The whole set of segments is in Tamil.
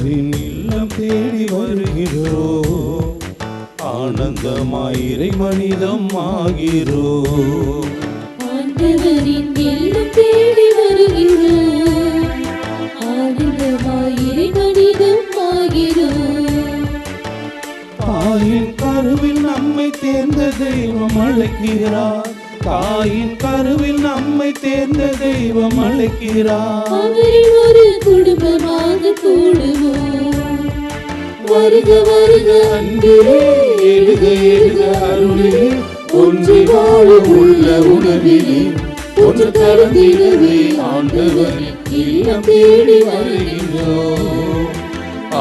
ஆண்டவரின் இல்லம் தேடி வருகிறோம், ஆனந்தமாய் இறை மனிதம் ஆகிறோம். ஆண்டவரின் இல்லம் தேடி வருகிறோம், ஆனந்தமாய் இறை மனிதம் ஆகிறோம். தாயின் கருவில் நம்மை தேர்ந்த தெய்வம் அழைக்கிறார், தாயின் கருவில் நம்மை தேர்ந்த தெய்வம் அழைக்கிறார். அவரில் ஒரு குடும்பமாக கூடுவோம், வருக வருக அன்பிலே எழுக எழுக அருளிலே, ஒன்றி வாழ உள்ள உணவிலே ஒன்று கலந்திடவே ஆண்டவரின் இல்லம் தேடி வருகிறோம்,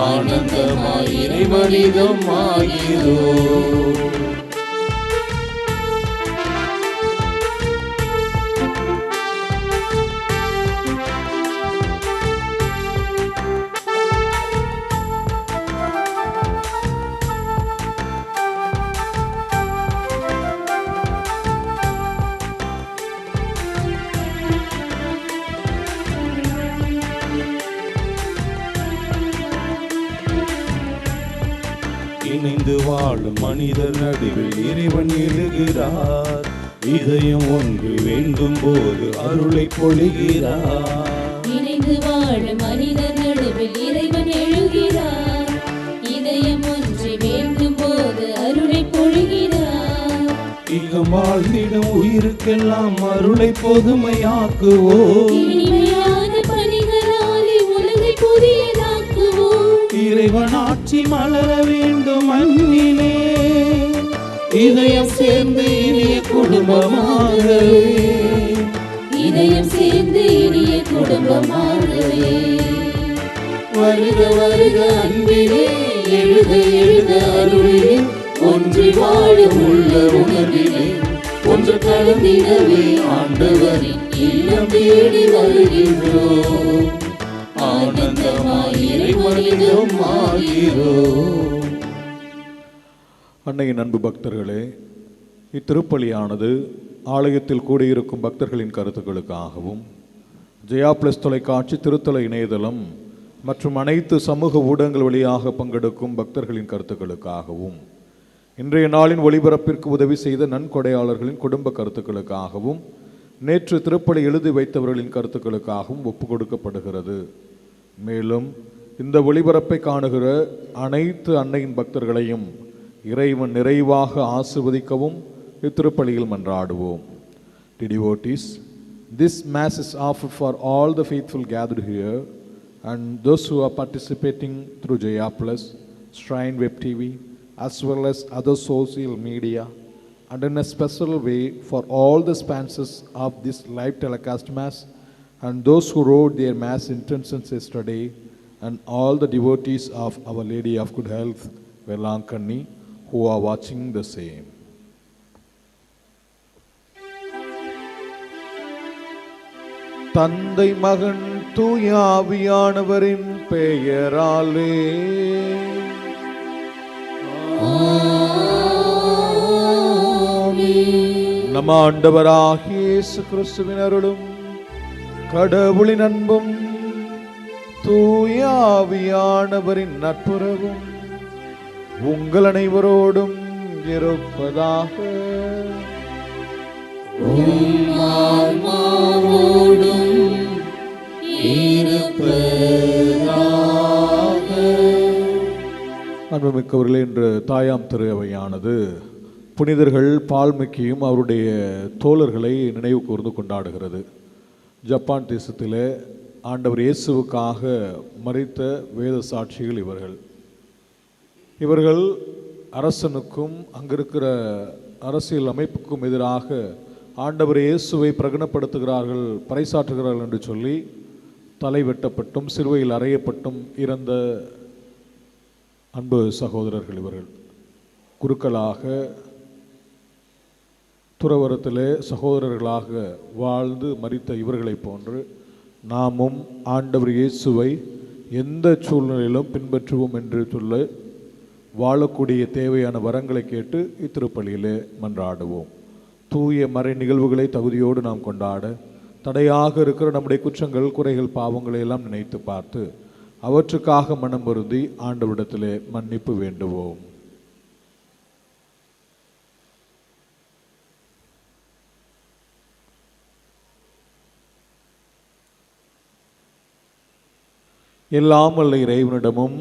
ஆனந்தமாய் இறை மனிதம் ஆகிறோம். இணைந்து வாழும் மனிதர் நடுவில் இறைவன் எழுகிறார், இதயம் ஒன்று வேண்டும் போது அருளை பொழிகிறார். இணைந்து வாழும் மனிதர் நடுவில் இறைவன் எழுகிறார், இதயம் ஒன்று வேண்டும் போது அருளை பொழிகிறார். இகம் வாழ்ந்திடும் உயிருக்கெல்லாம் அருளை பொதுமையாக்குவோம், இனிமையான பணிகளாலே உலகை புதியதாக்குவோம். இறைவன் ஆட்சி மலர வேண்டும் மண்ணிலே, இதயம் சேர்ந்து இனிய குடும்பமாகவே, இதயம் சேர்ந்து இனிய குடும்பமாகவே. வருக வருக அன்பிலே எழுக எழுக அருளிலே, ஒன்றி வாழ உள்ள உணர்விலே ஒன்று கலந்திடவே ஆண்டவரின் இல்லம் தேடி வருகின்றோம், ஆனந்தமாய் இறை மனிதம் ஆகிறோம். அன்னையின் அன்பு பக்தர்களே, இத்திருப்பலியானது ஆலயத்தில் கூடியிருக்கும் பக்தர்களின் கருத்துக்களுக்காகவும், ஜெயா பிளஸ் தொலைக்காட்சி, திருத்தல இணையதளம் மற்றும் அனைத்து சமூக ஊடகங்கள் வழியாக பங்கெடுக்கும் பக்தர்களின் கருத்துக்களுக்காகவும், இன்றைய நாளின் ஒளிபரப்பிற்கு உதவி செய்த நன்கொடையாளர்களின் குடும்ப கருத்துக்களுக்காகவும், நேற்று திருப்பலி எழுதி வைத்தவர்களின் கருத்துக்களுக்காகவும் ஒப்பு கொடுக்கப்படுகிறது. மேலும் இந்த ஒளிபரப்பை காணுகிற அனைத்து அன்னையின் பக்தர்களையும் இறைவன் நிறைவாக ஆசீர்வதிக்கவும் இத்திருப்பலியில் மன்றாடுவோம். Devotees, this mass is offered for all the faithful gathered here and those who are participating through Jaya Plus, Shrine Web TV, as well as other social media, and in a special way for all the sponsors of this live telecast mass and those who wrote their mass intentions yesterday, and all the devotees of Our Lady of Good Health, Velankanni, who are watching the same. தந்தை மகன் தூய ஆவியானவரின் பெயராலே நம் ஆண்டவராகிய இயேசு கிறிஸ்துவின் அருளும் கடவுளின் அன்பும் தூய ஆவியானவரின் நட்புறவும் உங்கள் அனைவரோடும் இருப்பதாக. அன்புமிக்கவர்களே, இன்று தாயாம் திரு அவையானது புனிதர்கள் பால்மிக்கியும் அவருடைய தோழர்களை நினைவு கூர்ந்து கொண்டாடுகிறது. ஜப்பான் தேசத்திலே ஆண்டவர் இயேசுவுக்காக மரித்த வேத சாட்சிகள் இவர்கள் அரசனுக்கும் அங்கிருக்கிற அரசியல் அமைப்புக்கும் எதிராக ஆண்டவர் இயேசுவை பிரகடனப்படுத்துகிறார்கள், பறைசாற்றுகிறார்கள் என்று சொல்லி தலை வெட்டப்பட்டும் சிலுவையில் அறையப்பட்டும் இறந்த அன்பு சகோதரர்கள் இவர்கள். குருக்களாக துறவரத்திலே சகோதரர்களாக வாழ்ந்து மரித்த இவர்களை போன்று நாமும் ஆண்டவர் இயேசுவை எந்த சூழ்நிலையிலும் பின்பற்றுவோம் என்று சொல்ல வாழக்கூடிய தேவையான வரங்களை கேட்டு இத்திருப்பலியிலே மன்றாடுவோம். தூய மறை நிகழ்வுகளை தகுதியோடு நாம் கொண்டாட தடையாக இருக்கிற நம்முடைய குற்றங்கள், குறைகள், பாவங்களை எல்லாம் நினைத்து பார்த்து அவற்றுக்காக மனம் வருந்தி ஆண்டவரிடத்திலே மன்னிப்பு வேண்டுவோம். எல்லாம் வல்ல இறைவனிடமும்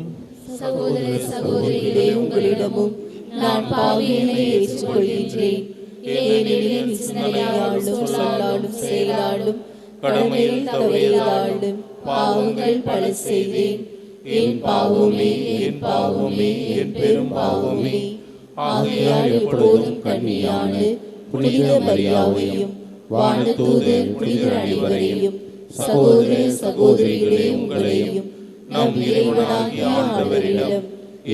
சகோதர சகோதரிகளே, உங்களிடமும் நான் பாவியனை ஏற்றுக்கொள்கின்றேன். ஏனெனில் என் சிந்தனையாலும் சொல்லாலும் செயலாலும் கடமையில் தவறியதாலும் பாவங்கள் பல செய்தேன். என் பாவமே, என் பாவமே, என் பெரும் பாவமே. ஆகையால் எப்பொழுதும் கன்னியான புனித மரியாவையும் வானதூதர் புனிதர் அனைவரையும் சகோதர சகோதரிகளே உங்களையும் நம் இறைவனாகிய ஆண்டவரிடம்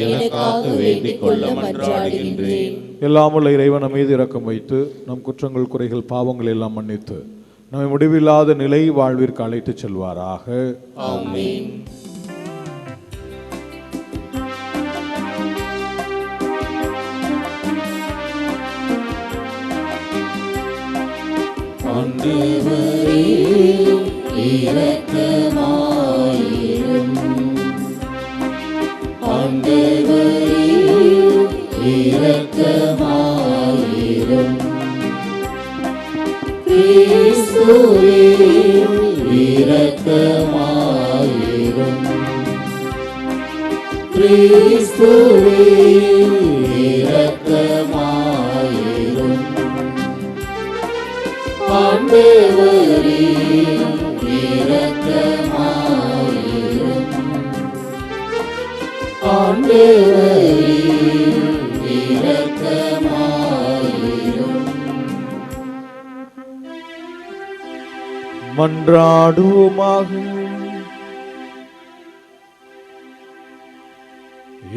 எனக்காக வேண்டிக் கொள்ள மன்றாடுகின்றேன். எல்லாம் வல்ல இறைவன் நம் மீது இரக்கம் வைத்து நம் குற்றங்கள் குறைகள் பாவங்கள் எல்லாம் மன்னித்து நம்மை முடிவில்லாத நிலை வாழ்விற்கு அழைத்துச் செல்வாராக. ஆமென். ஆண்டவரே இரக்கமாயிரும். ஆண்டவரே இரக்கமாயிரும். கிறிஸ்துவே இரக்கமாயிரும். கிறிஸ்துவே இரக்கமாயிரும். ஆண்டவரே இரக்கமாயிரும். ஆண்டவரே இரக்கமாயிரும். மன்றாடுவோமாக.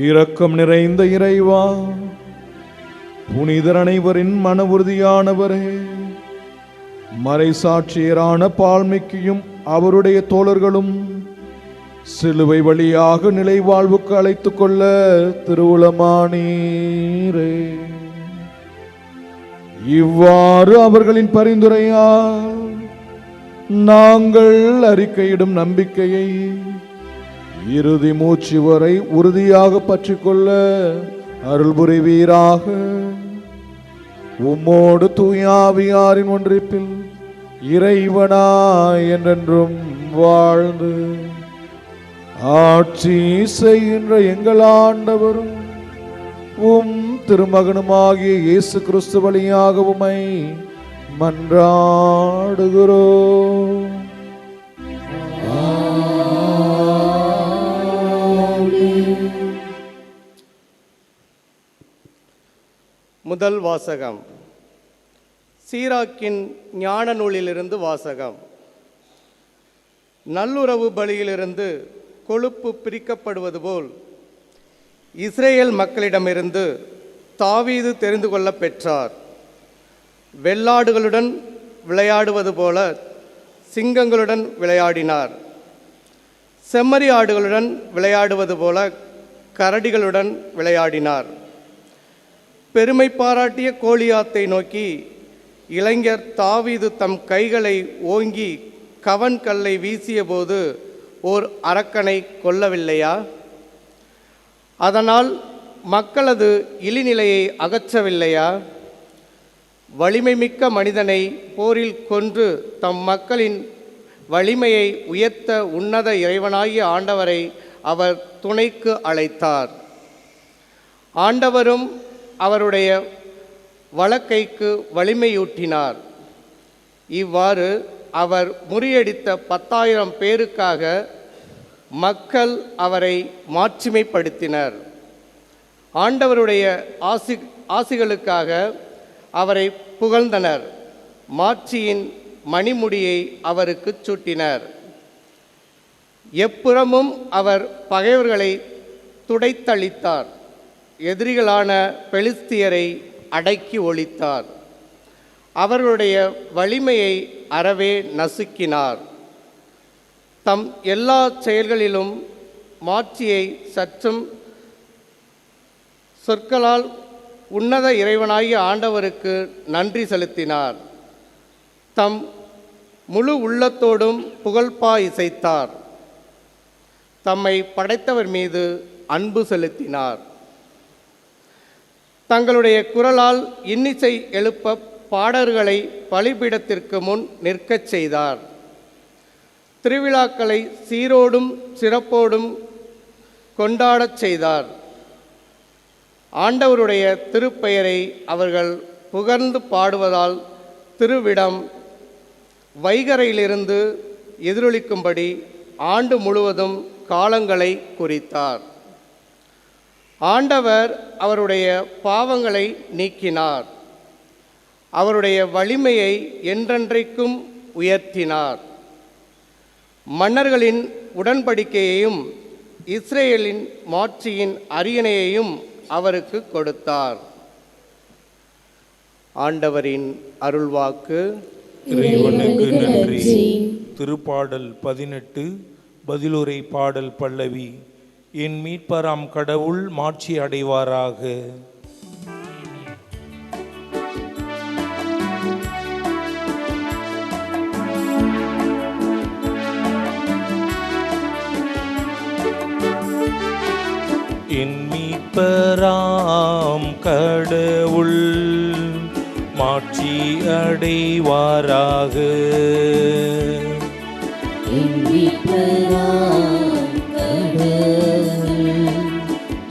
இரக்கம் நிறைந்த இறைவா, புனிதர் அனைவரின் மன உறுதியானவரே, மறைசாட்சியரான பால்மிக்கையும் அவருடைய தோழர்களும் சிலுவை வழியாக நிலை வாழ்வுக்கு அழைத்துக் கொள்ள திருவுளமானீரே. இவ்வாறு அவர்களின் பரிந்துரையால் நாங்கள் அறிக்கையிடும் நம்பிக்கையை இறுதி மூச்சு வரை உறுதியாக பற்றிக்கொள்ள அருள் புரிவீராக. உம்மோடு தூயாவியாரின் ஒன்றிப்பில் இறைவனாய் என்றென்றும் வாழ்ந்து ஆட்சி செய்கின்ற எங்கள் ஆண்டவரும் உம் திருமகனுமாகிய இயேசு கிறிஸ்து வழியாக உம்மை மன்றாடுகிறோம். முதல் வாசகம். சீராக்கின் ஞான நூலிலிருந்து வாசகம். நல்லுறவு பலியிலிருந்து கொழுப்பு பிரிக்கப்படுவது போல் இஸ்ரேல் மக்களிடமிருந்து தாவீது தெரிந்து கொள்ள பெற்றார். வெள்ளாடுகளுடன் விளையாடுவது போல சிங்கங்களுடன் விளையாடினார். செம்மறி ஆடுகளுடன் விளையாடுவது போல கரடிகளுடன் விளையாடினார். பெருமை பாராட்டிய கோலியாத்தை நோக்கி இளைஞர் தாவீது தம் கைகளை ஓங்கி கவன் கல்லை வீசிய போது ஓர் அரக்கனை கொல்லவில்லையா? அதனால் மக்களது இழிநிலையை அகற்றவில்லையா? வலிமை மிக்க மனிதனை போரில் கொன்று தம் மக்களின் வலிமையை உயர்த்த உன்னத இறைவனாகிய ஆண்டவரை அவர் துணைக்கு அழைத்தார். ஆண்டவரும் அவருடைய வலக்கைக்கு வலிமையூட்டினார். இவ்வாறு அவர் முறியடித்த 10,000 பேருக்காக மக்கள் அவரை மாட்சிமைப்படுத்தினர். ஆண்டவருடைய ஆசிகளுக்காக அவரை புகழ்ந்தனர். மாட்சியின் மணிமுடியை அவருக்கு சூட்டினர். எப்புறமும் அவர் பகைவர்களை துடைத்தளித்தார். எதிரிகளான பெலிஸ்தியரை அடக்கி ஒழித்தார். அவர்களுடைய வலிமையை அறவே நசுக்கினார். தம் எல்லா செயல்களிலும் மாட்சியை சற்றும் சொற்களால் உன்னத இறைவனாகிய ஆண்டவருக்கு நன்றி செலுத்தினார். தம் முழு உள்ளத்தோடும் புகழ்பா இசைத்தார். தம்மை படைத்தவர் மீது அன்பு செலுத்தினார். தங்களுடைய குரலால் இன்னிசை எழுப்ப பாடல்களை பலிபீடத்திற்கு முன் நிற்கச் செய்தார். திருவிழாக்களை சீரோடும் சிறப்போடும் கொண்டாடச் செய்தார். ஆண்டவருடைய திருப்பெயரை அவர்கள் புகழ்ந்து பாடுவதால் திருவிடம் வைகரையிலிருந்து எதிரொலிக்கும்படி ஆண்டு முழுவதும் காலங்களை குறித்தார். ஆண்டவர் அவருடைய பாவங்களை நீக்கினார். அவருடைய வலிமையை என்றென்றைக்கும் உயர்த்தினார். மன்னர்களின் உடன்படிக்கையையும் இஸ்ரேலின் மாட்சியின் அரியணையையும் அவருக்கு கொடுத்தார். ஆண்டவரின் அருள்வாக்கு. இறைவனுக்கு நன்றி. திருப்பாடல் 18 பதிலுரை பாடல் பல்லவி. என் மீட்பராம் கடவுள் மாட்சி அடைவாராக. என் மீட்பராம் கடவுள் மாட்சி அடைவாராக. என் மீட்பராம் கடவுள்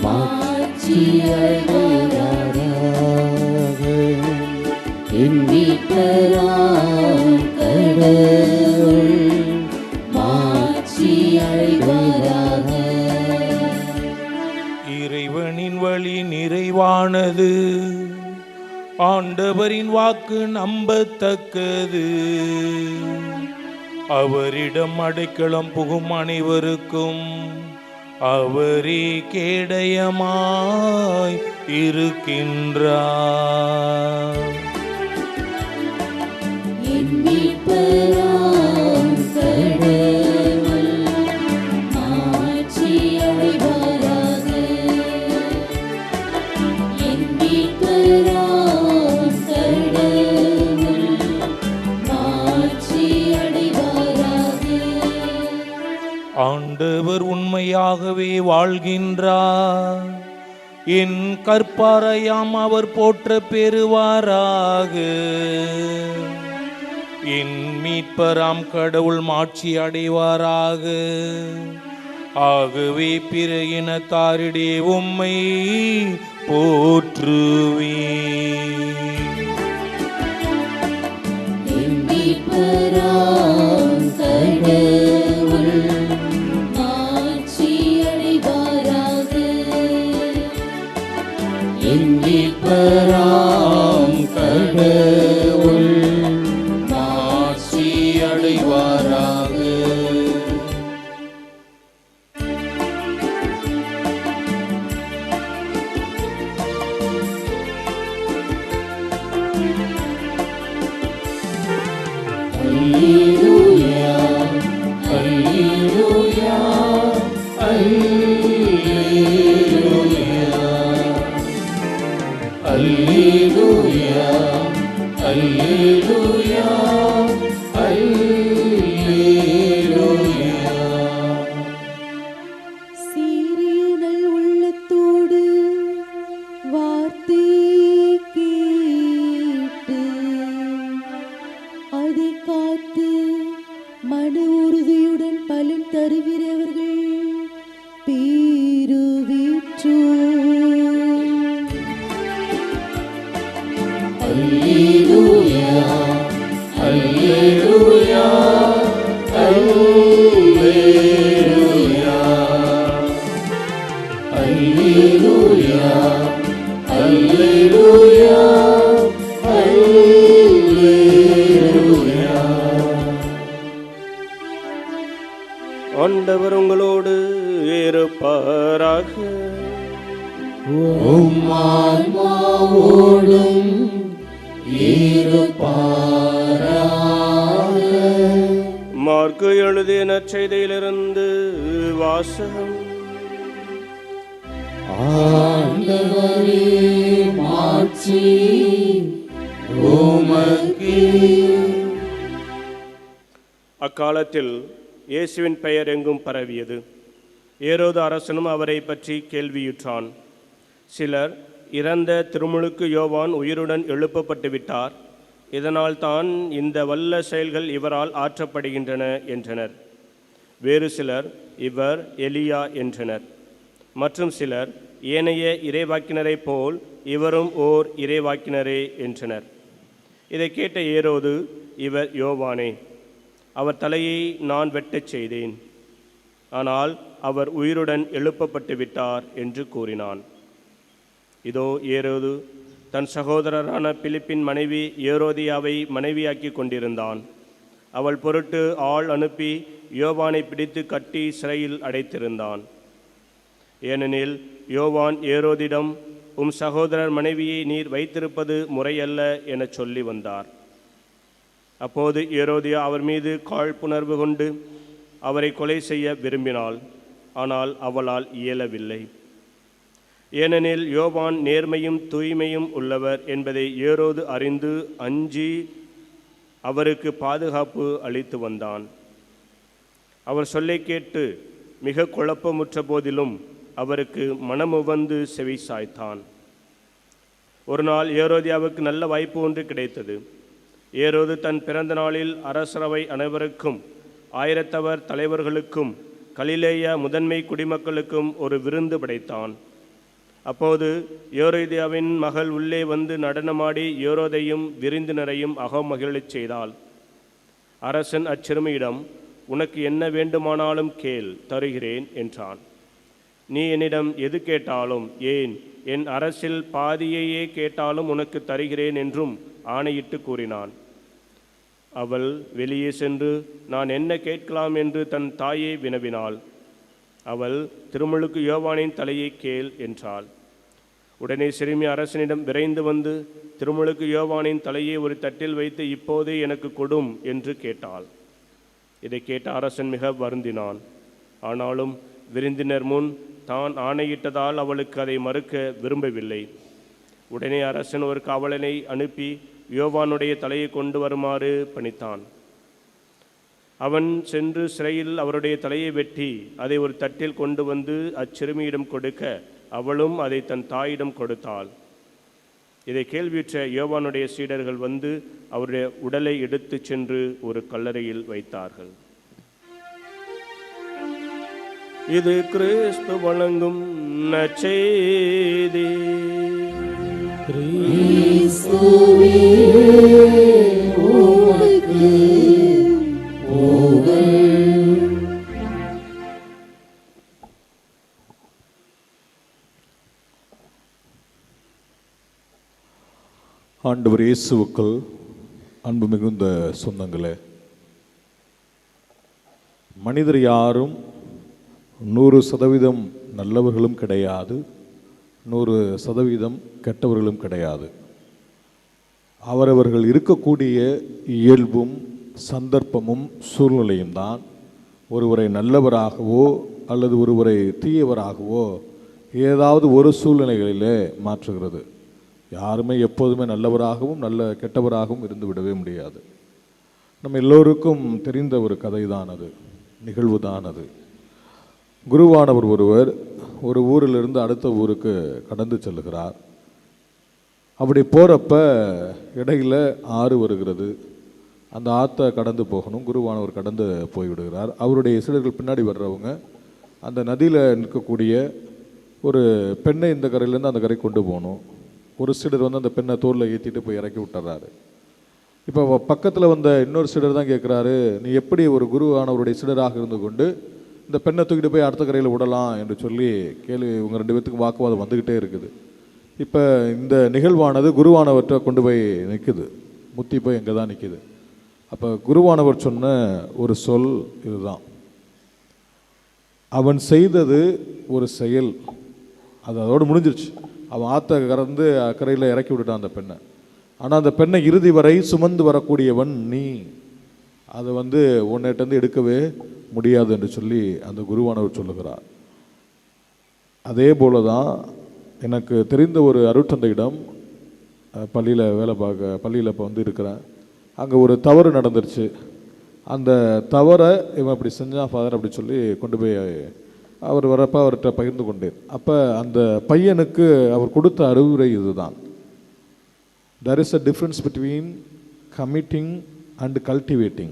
மாட்சி அடைவாராக. என் மீட்பராம் கடவுள் மாட்சி அடைவாராக. இறைவனின் வழி நிறைவானது, ஆண்டவரின் வாக்கு நம்பத்தக்கது. அவரிடம் அடைக்கலம் புகும் அனைவருக்கும் அவரே கேடயமாய் இருக்கின்றார். என் மீட்பராம் கடவுள் மாட்சி அடைவாராக. என் மீட்பராம் கடவுள் மாட்சி அடைவாராக. ஆண்டவர் உண்மையாகவே வாழ்கின்றார். என் கற்பாரையாம் அவர் போற்ற பெறுவாராக. என் மீட்பராம் கடவுள் மாட்சி அடைவாராக. ஆகவே பிற இனத்தாரிடே உம்மை போற்றுவேன். என் மீட்பராம் கடவுள் மாட்சி அடைவாராக. என் மீட்பராம் கடவுள் மாட்சி அடைவாராக. அல்லேலூயா அல்லேலூயா அல்லேலூயா அல்லேலூயா அல்லேலூயா அல்லேலூயா. சீரியனல் உள்ளத்தோடு வார்த்தை கேட்டு அதை காத்து மன உறுதியுடன் பலன் தருகிறவர்கள் பேருவீற்றோ. அல்லேலூயா அல்லேலூயா அல்லேலூயா அல்லேலூயா அல்லேலூயா அல்லேலூயா. ஆண்டவர் உங்களோடு இருப்பாராக. உம் ஆன்மாவோடும் இருப்பாராக. மார்க்கு எழுதிய நற்செய்தியிலிருந்து வாசகம். ஆண்டவரே மாட்சி உமக்கே. அக்காலத்தில் இயேசுவின் பெயர் எங்கும் பரவியது. ஏரோது அரசனும் அவரை பற்றி கேள்வியுற்றான். சிலர், இறந்த திருமுழுக்கு யோவான் உயிருடன் எழுப்பப்பட்டு விட்டார், இதனால் தான் இந்த வல்ல செயல்கள் இவரால் ஆற்றப்படுகின்றன என்றனர். வேறு சிலர், இவர் எலியா என்றனர். மற்றும் சிலர், ஏனைய இறைவாக்கினரைப் போல் இவரும் ஓர் இறைவாக்கினரே என்றனர். இதை கேட்ட ஏரோது, இவர் யோவானே, அவர் தலையை நான் வெட்டச் செய்தேன், ஆனால் அவர் உயிருடன் எழுப்பப்பட்டு விட்டார் என்று கூறினான். இதோ ஏரோது தன் சகோதரரான பிலிப்பின் மனைவி ஏரோதியாவை மனைவியாக்கி கொண்டிருந்தான். அவள் பொருட்டு ஆள் அனுப்பி யோவானை பிடித்து கட்டி சிறையில் அடைத்திருந்தான். ஏனெனில் யோவான் ஏரோதிடம், உம் சகோதரர் மனைவியை நீர் வைத்திருப்பது முறையல்ல எனச் சொல்லி வந்தார். அப்போது ஏரோதியா அவர் மீது காழ்ப்புணர்வு கொண்டு அவரை கொலை செய்ய விரும்பினாள். ஆனால் அவளால் இயலவில்லை. ஏனெனில் யோவான் நேர்மையும் தூய்மையும் உள்ளவர் என்பதை ஏரோது அறிந்து அஞ்சி அவருக்கு பாதுகாப்பு அளித்து வந்தான். அவர் சொல்லை கேட்டு மிக குழப்பமுற்ற போதிலும் அவருக்கு மனமுவந்து செவி சாய்த்தான். ஒரு நாள் ஏரோதியாவுக்கு நல்ல வாய்ப்பு ஒன்று கிடைத்தது. ஏரோது தன் பிறந்த நாளில் அரசரவை அனைவருக்கும், ஆயிரத்தவர் தலைவர்களுக்கும், கலிலேய முதன்மை குடிமக்களுக்கும் ஒரு விருந்து படைத்தான். அப்போது ஏரோதியாவின் மகள் உள்ளே வந்து நடனமாடி ஏரோதையும் விருந்தினரையும் அகமகிழச் செய்தாள். அரசன் அச்சிறுமியிடம், உனக்கு என்ன வேண்டுமானாலும் கேள், தருகிறேன் என்றான். நீ என்னிடம் எது கேட்டாலும், ஏன் என் அரசில் பாதியையே கேட்டாலும் உனக்கு தருகிறேன் என்றும் ஆணையிட்டு கூறினான். அவள் வெளியே சென்று நான் என்ன கேட்கலாம் என்று தன் தாயை வினவினாள். அவள், திருமுழுக்கு யோவானின் தலையை கேள் என்றாள். உடனே சிறுமி அரசனிடம் விரைந்து வந்து திருமுழுக்கு யோவானின் தலையை ஒரு தட்டில் வைத்து இப்போதே எனக்கு கொடும் என்று கேட்டாள். இதை கேட்ட அரசன் மிக வருந்தினான். ஆனாலும் விருந்தினர் முன் தான் ஆணையிட்டதால் அவளுக்கு அதை மறுக்க விரும்பவில்லை. உடனே அரசன் ஒரு காவலனை அனுப்பி யோவானுடைய தலையை கொண்டு வருமாறு பணித்தான். அவன் சென்று சிறையில் அவருடைய தலையை வெட்டி அதை ஒரு தட்டில் கொண்டு வந்து அச்சிறுமியிடம் கொடுக்க அவளும் அதை தன் தாயிடம் கொடுத்தாள். இதை கேள்வியுற்ற யோவானுடைய சீடர்கள் வந்து அவருடைய உடலை எடுத்து சென்று ஒரு கல்லறையில் வைத்தார்கள். இது கிறிஸ்து வழங்கும் நற்செய்தி. கிறிஸ்துவே உமக்கு புகழ். ஆண்டவர் இயேசுவுக்குள் அன்பு மிகுந்த சொந்தங்களே, மனிதர் யாரும் 100% நல்லவர்களும் கிடையாது, 100% கெட்டவர்களும் கிடையாது. அவரவர்கள் இருக்கக்கூடிய இயல்பும் சந்தர்ப்பமும் சூழ்நிலையும் தான் ஒருவரை நல்லவராகவோ அல்லது ஒருவரை தீயவராகவோ ஏதாவது ஒரு சூழ்நிலைகளிலே மாற்றுகிறது. யாருமே எப்போதுமே நல்லவராகவும் நல்ல கெட்டவராகவும் இருந்து விடவே முடியாது. நம்ம எல்லோருக்கும் தெரிந்த ஒரு கதை தான் அது, நிகழ்வு தான் அது. குருவானவர் ஒருவர் ஒரு ஊரிலிருந்து அடுத்த ஊருக்கு கடந்து செல்லுகிறார். அப்படி போகிறப்ப இடையில் ஆறு வருகிறது. அந்த ஆற்றை கடந்து போகணும். குருவானவர் கடந்து போய்விடுகிறார். அவருடைய சீடர்கள் பின்னாடி வர்றவங்க அந்த நதியில் நிற்கக்கூடிய ஒரு பெண்ணை இந்த கரையிலேருந்து அந்த கரை கொண்டு போகணும். ஒரு சீடர் வந்து அந்த பெண்ணை தோளில் ஏற்றிட்டு போய் இறக்கி விட்டுறாரு. இப்போ பக்கத்தில் வந்த இன்னொரு சீடர் தான் கேட்குறாரு, நீ எப்படி ஒரு குருவானவருடைய சீடராக இருந்து கொண்டு இந்த பெண்ணை தூக்கிட்டு போய் அடுத்த கரையில் விடலாம் என்று சொல்லி கேள்வி. இவங்க ரெண்டு பேத்துக்கும் வாக்குவாதம் வந்துக்கிட்டே இருக்குது. இப்போ இந்த நிகழ்வானது குருவானவர்கிட்ட கொண்டு போய் நிற்குது, முத்தி போய் எங்கே தான் நிற்குது. அப்போ குருவானவர் சொன்ன ஒரு சொல் இதுதான், அவன் செய்தது ஒரு செயல், அது அதோடு முடிஞ்சிருச்சு. அவன் ஆற்ற கறந்து கரையில் இறக்கி விட்டுட்டான் அந்த பெண்ணை. ஆனால் அந்த பெண்ணை இறுதி வரை சுமந்து வரக்கூடியவன் நீ, அதை வந்து உன்னிட்டேருந்து எடுக்கவே முடியாது என்று சொல்லி அந்த குருவானவர் சொல்லுகிறார். அதே போல தான் எனக்கு தெரிந்த ஒரு அருட்தந்தையிடம் பள்ளியில் வேலை பார்க்க, பள்ளியில் இப்போ வந்து இருக்கிறேன். அங்கே ஒரு தவறு நடந்துருச்சு. அந்த தவறை இவன் அப்படி செஞ்சான் ஃபாதர் அப்படி சொல்லி கொண்டு போய் அவர் வரப்போ அவர்கிட்ட பகிர்ந்து கொண்டேன். அப்போ அந்த பையனுக்கு அவர் கொடுத்த அறிவுரை இதுதான். There is a difference between committing and cultivating.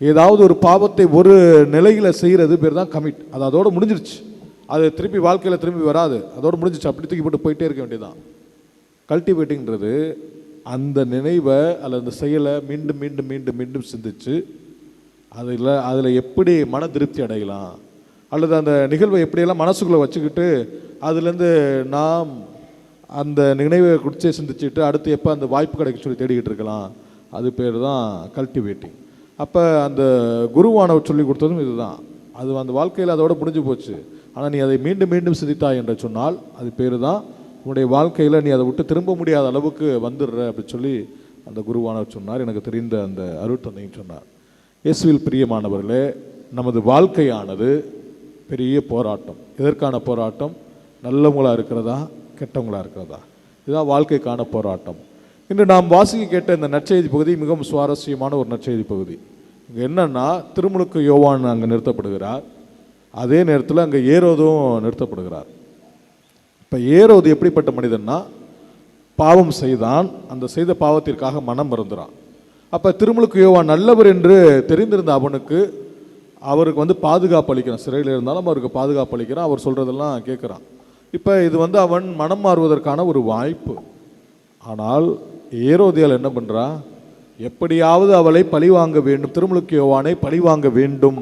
ஏதாவது ஒரு பாவத்தை ஒரு நிலையில் செய்கிறது பேர் தான் கமிட். அது அதோடு முடிஞ்சிருச்சு, அது திருப்பி வாழ்க்கையில் திரும்பி வராது, அதோடு முடிஞ்சிச்சு, அப்படி தூக்கி போட்டு போயிட்டே இருக்க வேண்டியதுதான். கல்டிவேட்டிங்கிறது அந்த நினைவை அல்லது அந்த செயலை மீண்டும் மீண்டும் மீண்டும் மீண்டும் சிந்திச்சு அதில் எப்படி மன திருப்தி அடையலாம், அல்லது அந்த நிகழ்வை எப்படியெல்லாம் மனசுக்குள்ளே வச்சுக்கிட்டு அதுலேருந்து நாம் அந்த நினைவை குடிச்சே சிந்திச்சுட்டு அடுத்து எப்போ அந்த வாய்ப்பு கிடைக்க சொல்லி தேடிக்கிட்டு இருக்கலாம். அது பேர் தான் கல்டிவேட்டிங். அப்போ அந்த குருவானவர் சொல்லி கொடுத்ததும் இதுதான். அது அந்த வாழ்க்கையில் அதோட முடிஞ்சு போச்சு. ஆனால் நீ அதை மீண்டும் மீண்டும் சிந்தித்தாய் என்று சொன்னால் அது பேர் தான் உன்னுடைய வாழ்க்கையில் நீ அதை விட்டு திரும்ப முடியாத அளவுக்கு வந்துடுற அப்படின்னு சொல்லி அந்த குருவானவர் சொன்னார். எனக்கு தெரிந்த அந்த அருட்தந்தையும் சொன்னார். இயேசுவில் பிரியமானவர்களே, நமது வாழ்க்கையானது பெரிய போராட்டம். எதற்கான போராட்டம்? நல்லவங்களாக இருக்கிறதா கெட்டவங்களாக இருக்கிறதா? இதுதான் வாழ்க்கைக்கான போராட்டம். இன்று நாம் வாசிக்க கேட்ட இந்த நற்செய்தி பகுதி மிகவும் சுவாரஸ்யமான ஒரு நற்செய்தி பகுதி. இங்கே என்னன்னா, திருமுழுக்கு யோவான் அங்கே நிறுத்தப்படுகிறார், அதே நேரத்தில் அங்கே ஏரோதும் நிறுத்தப்படுகிறார். இப்போ ஏரோது எப்படிப்பட்ட மனிதன்னா, பாவம் செய்தான், அந்த செய்த பாவத்திற்காக மனம் மறந்துறான். அப்போ திருமுழுக்கு யோவான் நல்லவர் என்று தெரிந்திருந்த அவருக்கு வந்து பாதுகாப்பு அளிக்கிறான். சிறையில் இருந்தாலும் அவருக்கு பாதுகாப்பு அளிக்கிறான், அவர் சொல்கிறதெல்லாம் கேட்குறான். இப்போ இது வந்து அவன் மனம் மாறுவதற்கான ஒரு வாய்ப்பு. ஆனால் ஏரோதியால் என்ன பண்ணுறா, எப்படியாவது அவளை பழிவாங்க வேண்டும், திருமுழுக்கு யோவானை பழிவாங்க வேண்டும்,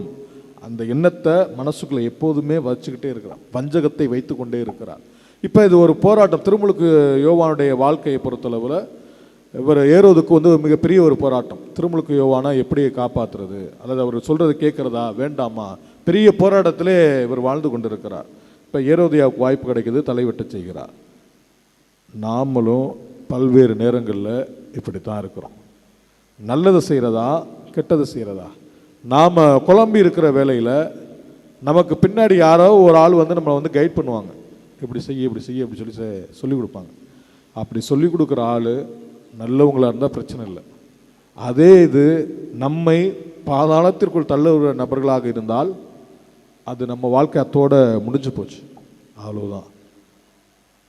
அந்த எண்ணத்தை மனசுக்குள்ளே எப்போதுமே வச்சுக்கிட்டே இருக்கிறான், வஞ்சகத்தை வைத்து கொண்டே இருக்கிறார். இப்போ இது ஒரு போராட்டம். திருமுழுக்கு யோவானுடைய வாழ்க்கையை பொறுத்தளவில் இவர் ஏரோதுக்கு வந்து மிகப்பெரிய ஒரு போராட்டம். திருமுழுக்கு யோவானை எப்படி காப்பாற்றுறது, அல்லது அவர் சொல்கிறது கேட்குறதா வேண்டாமா, பெரிய போராட்டத்திலே இவர் வாழ்ந்து கொண்டிருக்கிறார். இப்போ ஏரோதியாவுக்கு வாய்ப்பு கிடைக்கிது, தலைவெட்ட செய்கிறார். நாமளும் பல்வேறு நேரங்களில் இப்படி தான் இருக்கிறோம். நல்லதை செய்கிறதா கெட்டதை செய்கிறதா? நாம் குழம்பி இருக்கிற வேலையில் நமக்கு பின்னாடி யாரோ ஒரு ஆள் வந்து நம்மளை வந்து கைட் பண்ணுவாங்க, இப்படி செய்ய இப்படி செய்ய அப்படி சொல்லி சொல்லிக் கொடுப்பாங்க. அப்படி சொல்லிக் கொடுக்குற ஆள் நல்லவங்களாக இருந்தால் பிரச்சனை இல்லை. அதே இது நம்மை பாதாளத்திற்குள் தள்ளுகிற நபர்களாக இருந்தால் அது நம்ம வாழ்க்கை அத்தோட முடிஞ்சு போச்சு, அவ்வளோதான்.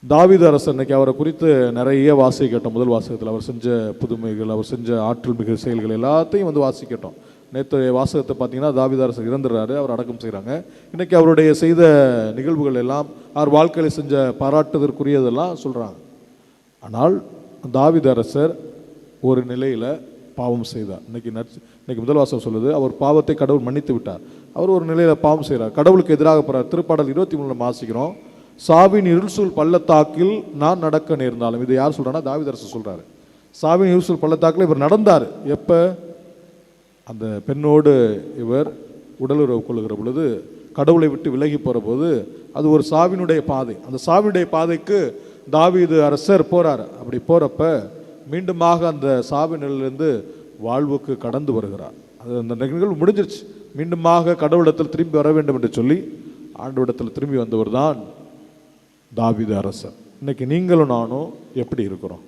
தாவீது அரசர், இன்னைக்கு அவரை குறித்து நிறைய வாசிக்கட்டும். முதல் வாசகத்தில் அவர் செஞ்ச புதுமைகள், அவர் செஞ்ச ஆற்றல் மிகு செயல்கள் எல்லாத்தையும் வந்து வாசிக்கட்டும். நேற்று வாசகத்தை பார்த்தீங்கன்னா தாவீது அரசர் இறந்துடுறாரு, அவர் அடக்கம் செய்கிறாங்க. இன்றைக்கி அவருடைய செய்த நிகழ்வுகள் எல்லாம், அவர் வாழ்க்கையில் செஞ்ச பாராட்டுதற்குரியதெல்லாம் சொல்கிறாங்க. ஆனால் தாவீது அரசர் ஒரு நிலையில் பாவம் செய்தார். இன்னைக்கு முதல் வாசகம் சொல்லுது, அவர் பாவத்தை கடவுள் மன்னித்து விட்டார். அவர் ஒரு நிலையில் பாவம் செய்கிறார், கடவுளுக்கு எதிராக போகிறார். திருப்பாடல் 23 வாசிக்கிறோம், சாவின் இருள்சூழ் பள்ளத்தாக்கில் நான் நடக்க நேர்ந்தாலும். இது யார் சொல்கிறான்னா தாவீது அரசர் சொல்கிறாரு. சாவின் இருள்சூழ் பள்ளத்தாக்கில் இவர் நடந்தார். எப்போ? அந்த பெண்ணோடு இவர் உடலுறவு கொள்ளுகிற பொழுது, கடவுளை விட்டு விலகி போகிற போது, அது ஒரு சாவினுடைய பாதை. அந்த சாவினுடைய பாதைக்கு தாவீது அரசர் போகிறார். அப்படி போகிறப்ப மீண்டுமாக அந்த சாவினிலிருந்து வாழ்வுக்கு கடந்து வருகிறார். அது அந்த நிகழ்வு முடிஞ்சிருச்சு. மீண்டுமாக கடவுளிடத்தில் திரும்பி வர வேண்டும் என்று சொல்லி ஆண்டவரிடத்தில் திரும்பி வந்தவர் தான் தாவீது அரசர். இன்னைக்கு நீங்களும் நானும் எப்படி இருக்கிறோம்?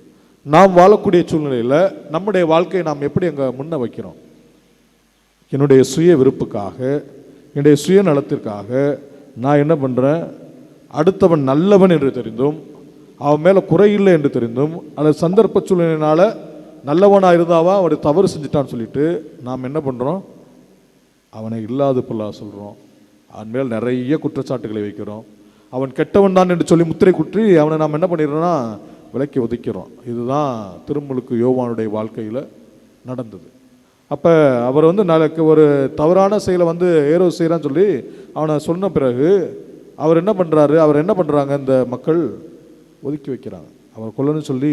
நாம் வாழக்கூடிய சூழ்நிலையில் நம்முடைய வாழ்க்கையை நாம் எப்படி அங்கே முன்ன வைக்கிறோம்? என்னுடைய சுய விருப்புக்காக, என்னுடைய சுயநலத்திற்காக நான் என்ன பண்ணுறேன்? அடுத்தவன் நல்லவன் என்று தெரிந்தும், அவன் மேலே குறையில்லை என்று தெரிந்தும், அல்லது சந்தர்ப்ப சூழ்நிலையினால் நல்லவனாக இருந்தாவா அவர் தவறு செஞ்சுட்டான்னு சொல்லிட்டு நாம் என்ன பண்ணுறோம்? அவனை இல்லாது பொல்லாத சொல்கிறோம், அவன் மேல் நிறைய குற்றச்சாட்டுகளை வைக்கிறோம், அவன் கெட்டவன் தான் என்று சொல்லி முத்திரை குற்றி அவனை நாம் என்ன பண்ணிடுறோன்னா விலக்கி ஒதுக்கிறோம். இதுதான் திருமுழுக்கு யோவானுடைய வாழ்க்கையில் நடந்தது. அப்போ அவர் வந்து நாளைக்கு ஒரு தவறான செயலை வந்து ஏரோது செய்கிறான்னு சொல்லி அவனை சொன்ன பிறகு அவர் என்ன பண்ணுறாங்க? இந்த மக்கள் ஒதுக்கி வைக்கிறாங்க, அவர் கொல்லணும்னு சொல்லி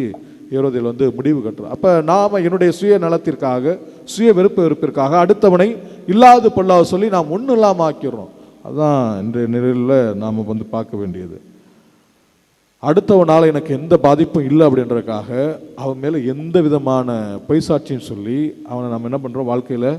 ஏரோதில் வந்து முடிவு கட்டுறோம். அப்போ நாம் என்னுடைய சுய நலத்திற்காக, சுய வெறுப்பிற்காக அடுத்தவனை இல்லாது பொல்லாத சொல்லி நாம் ஒன்றும் இல்லாமல் ஆக்கிறோம். அதுதான் இன்றைய நிலையில் நாம் வந்து பார்க்க வேண்டியது. அடுத்தவனால் எனக்கு எந்த பாதிப்பும் இல்லை அப்படின்றதுக்காக அவன் மேலே எந்த விதமான பொய்சாட்சியும் சொல்லி அவனை நம்ம என்ன பண்ணுறோம்? வாழ்க்கையில்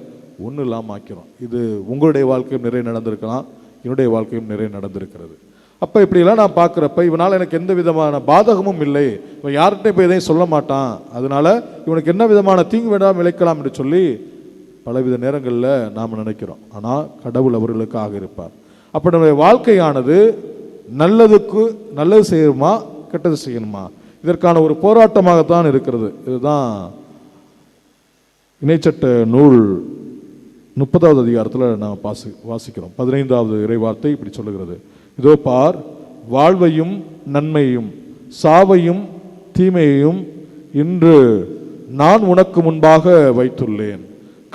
ஒன்றும் இல்லாமல் ஆக்கிறோம். இது உங்களுடைய வாழ்க்கையும் நிறைய நடந்திருக்கலாம், என்னுடைய வாழ்க்கையும் நிறைய நடந்திருக்கிறது. அப்போ இப்படியெல்லாம் நான் பார்க்குறப்ப இவனால் எனக்கு எந்த விதமான பாதகமும் இல்லை, இவன் யார்கிட்ட இப்போ எதையும் சொல்ல மாட்டான், அதனால இவனுக்கு என்ன விதமான தீங்கு வேண்டாம் விளைக்கலாம் என்று சொல்லி பலவித நேரங்களில் நாம் நினைக்கிறோம். ஆனால் கடவுள் அவர்களுக்காக இருப்பார். அப்போ நம்முடைய வாழ்க்கையானது நல்லது செய்யணுமா கெட்டது செய்யணுமா, இதற்கான ஒரு போராட்டமாகத்தான் இருக்கிறது. இதுதான் இணைச்சட்ட நூல் 30வது அதிகாரத்தில் நாம் வாசிக்கிறோம். 15வது இறைவார்த்தை இப்படி சொல்லுகிறது: இதோ பார், வாழ்வையும் நன்மையையும் சாவையும் தீமையையும் இன்று நான் உனக்கு முன்பாக வைத்துள்ளேன்.